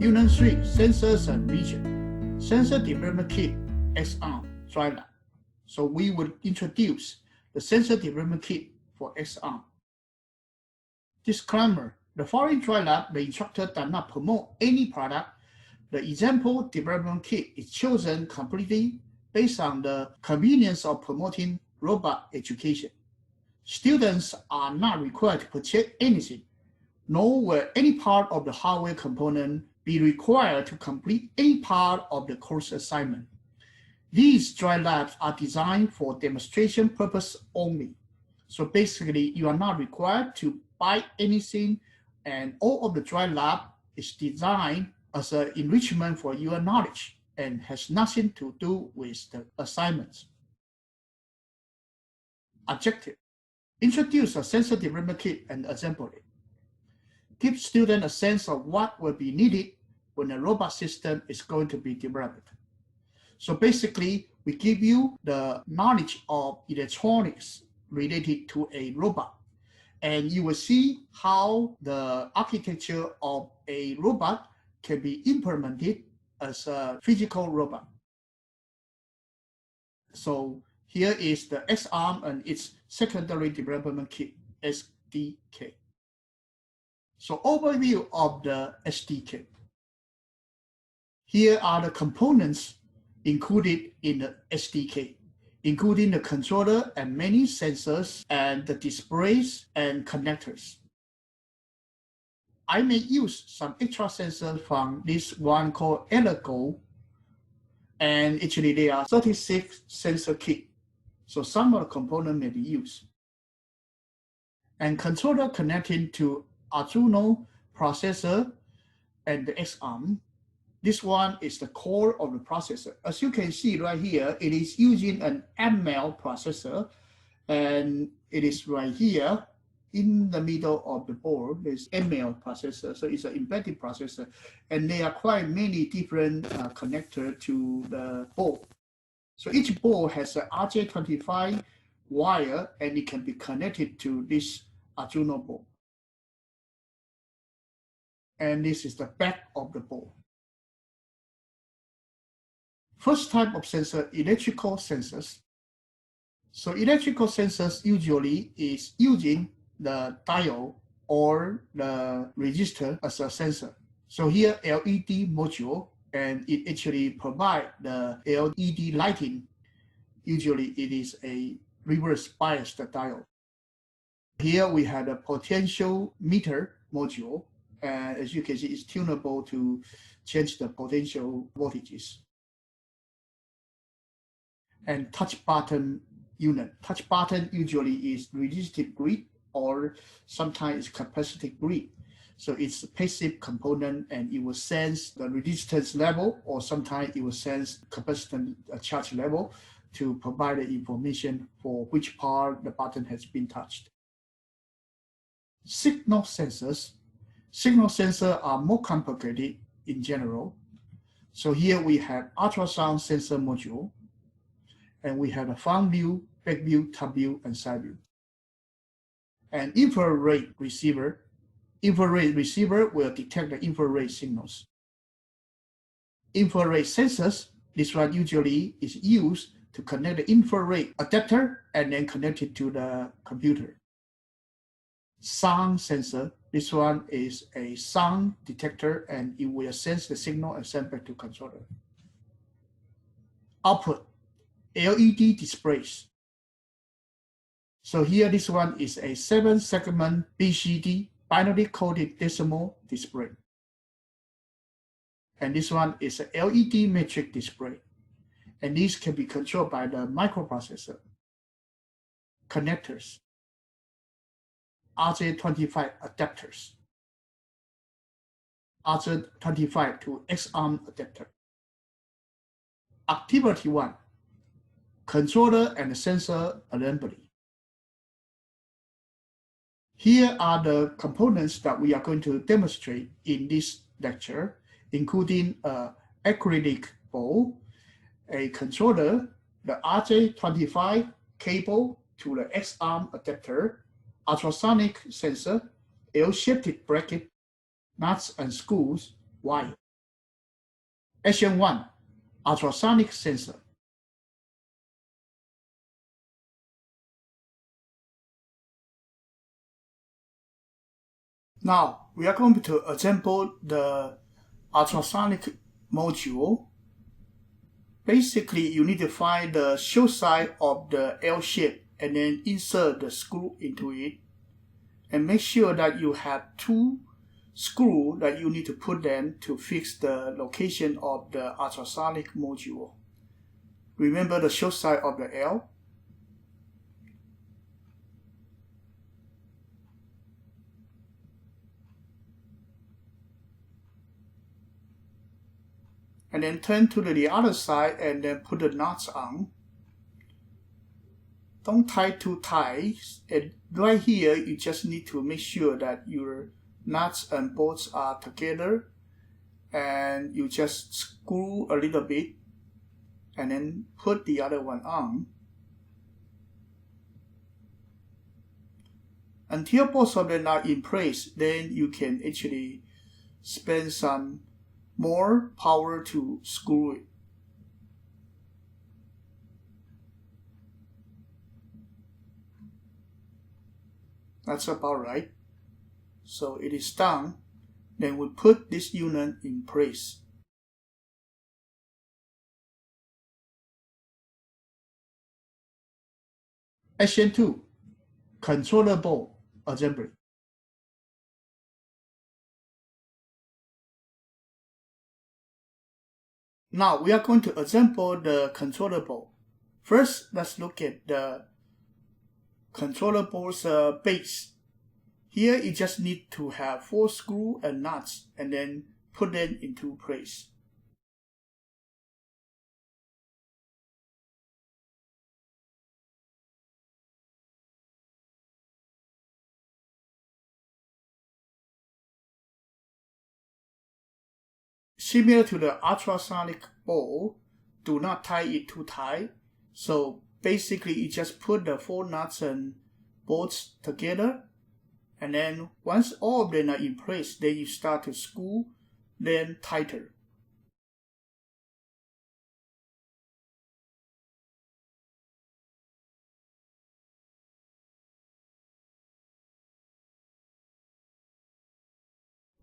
Unit 3, Sensors and Vision. Sensor Development Kit, XArm, Dry Lab. So we will introduce the Sensor Development Kit for XArm. Disclaimer, the following Dry Lab, the instructor does not promote any product. The example development kit is chosen completely based on the convenience of promoting robot education. Students are not required to purchase anything, nor will any part of the hardware component be required to complete any part of the course assignment. These dry labs are designed for demonstration purpose only. So basically, you are not required to buy anything, and all of the dry lab is designed as an enrichment for your knowledge and has nothing to do with the assignments. Objective: introduce a sensor development kit and assemble it. Give students a sense of what will be needed when a robot system is going to be developed. So basically, we give you the knowledge of electronics related to a robot, and you will see how the architecture of a robot can be implemented as a physical robot. So here is the XArm and its secondary development kit, SDK. So overview of the SDK. Here are the components included in the SDK, including the controller and many sensors and the displays and connectors. I may use some extra sensors from this one called Ergo, and actually there are 36 sensor kits, so some of the components may be used. And controller connecting to Arduino processor and the XArm. This one is the core of the processor. As you can see right here, it is using an ML processor, and it is right here in the middle of the board. There's ML processor, so it's an embedded processor, and there are quite many different connectors to the board. So each board has an RJ25 wire, and it can be connected to this Arduino board. And this is the back of the board. First type of sensor, electrical sensors. So electrical sensors usually is using the diode or the resistor as a sensor. So here LED module, and it actually provides the LED lighting. Usually it is a reverse biased diode. Here we have a potential meter module, and as you can see, it's tunable to change the potential voltages. And touch button unit. Touch button usually is resistive grid, or sometimes it's capacitive grid. So it's a passive component, and it will sense the resistance level, or sometimes it will sense capacitance charge level to provide the information for which part the button has been touched. Signal sensors. Signal sensors are more complicated in general. So here we have ultrasound sensor module, and we have a front view, back view, top view, and side view. And infrared receiver. Infrared receiver will detect the infrared signals. Infrared sensors, this one usually is used to connect the infrared adapter and then connect it to the computer. Sound sensor, this one is a sound detector, and it will sense the signal and send back to controller. Output, LED displays. So here this one is a 7-segment BCD, binary coded decimal display. And this one is a LED matrix display. And these can be controlled by the microprocessor. Connectors, RJ25 adapters, RJ25 to XArm adapter. Activity 1, controller and sensor assembly. Here are the components that we are going to demonstrate in this lecture, including an acrylic bowl, a controller, the RJ25 cable to the XArm adapter, ultrasonic sensor, L-shaped bracket, nuts and screws, wire. XArm ultrasonic sensor. Now we are going to assemble the ultrasonic module. Basically, you need to find the short side of the L shape and then insert the screw into it. And make sure that you have 2 screws that you need to put them to fix the location of the ultrasonic module. Remember the short side of the L. And then turn to the other side and then put the nuts on. Don't tie too tight. And right here, you just need to make sure that your nuts and bolts are together. And you just screw a little bit and then put the other one on. Until both of them are in place, then you can actually spend some more power to screw it. That's about right. So it is done. Then we put this unit in place. Action 2. Controller board assembly. Now we are going to assemble the controller board. First, let's look at the controller board's base. Here you just need to have 4 screws and nuts and then put them into place. Similar to the ultrasonic board, do not tie it too tight. So basically you just put the 4 nuts and bolts together, and then once all of them are in place, then you start to screw them tighter.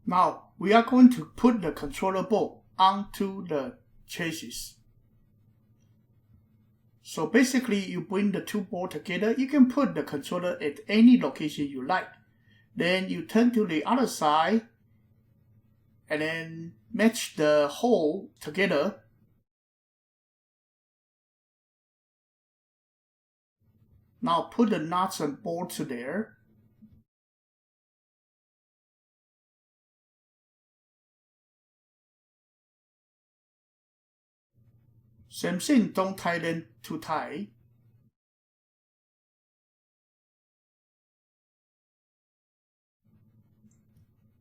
Now we are going to put the controller board onto the chassis. So basically you bring the 2 boards together. You can put the controller at any location you like. Then you turn to the other side and then match the hole together. Now put the nuts and bolts there. Same thing, don't tie them too tight.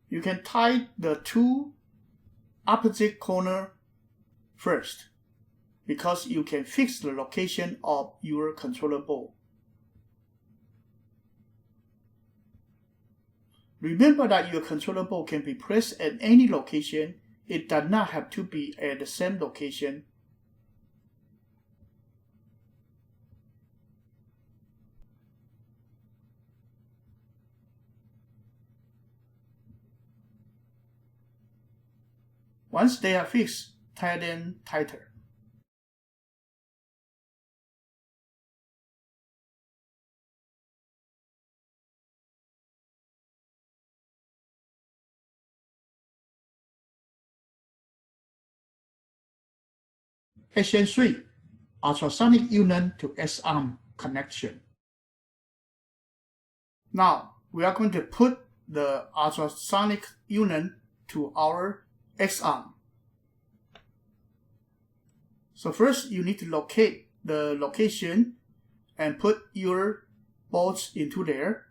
You can tie the 2 opposite corners first, because you can fix the location of your controller board. Remember that your controller board can be placed at any location. It does not have to be at the same location. Once they are fixed, tie them tighter. Action 3. Ultrasonic unit to XArm connection. Now we are going to put the ultrasonic unit to our XArm. So first you need to locate the location and put your bolts into there.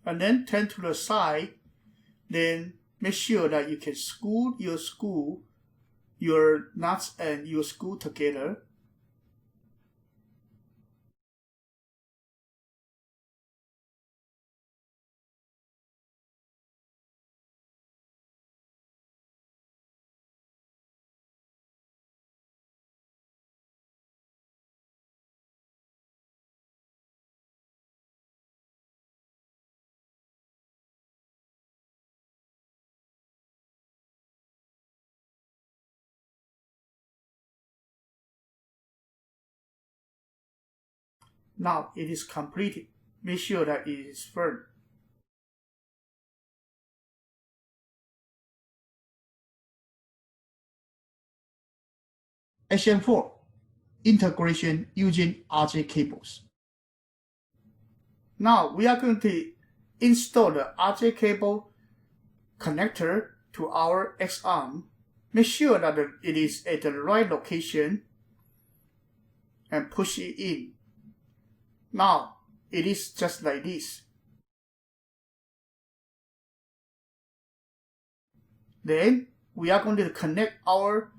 and then turn to the side. Then make sure that you can screw your nuts and your screw together. Now it is completed. Make sure that it is firm. Action 4. Integration using RJ cables. Now we are going to install the RJ cable connector to our XArm. Make sure that it is at the right location and push it in. Now it is just like this. Then we are going to connect our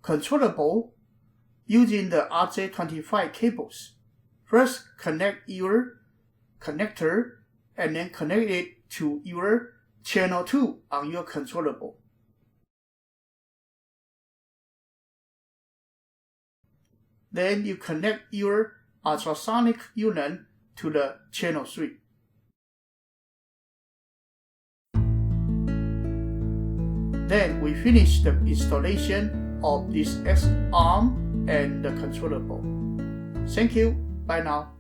controller board using the RJ25 cables. First, connect your connector and then connect it to your channel 2 on your controller board. Then you connect your ultrasonic unit to the channel 3. Then we finish the installation of this XArm and the controller board. Thank you. Bye now.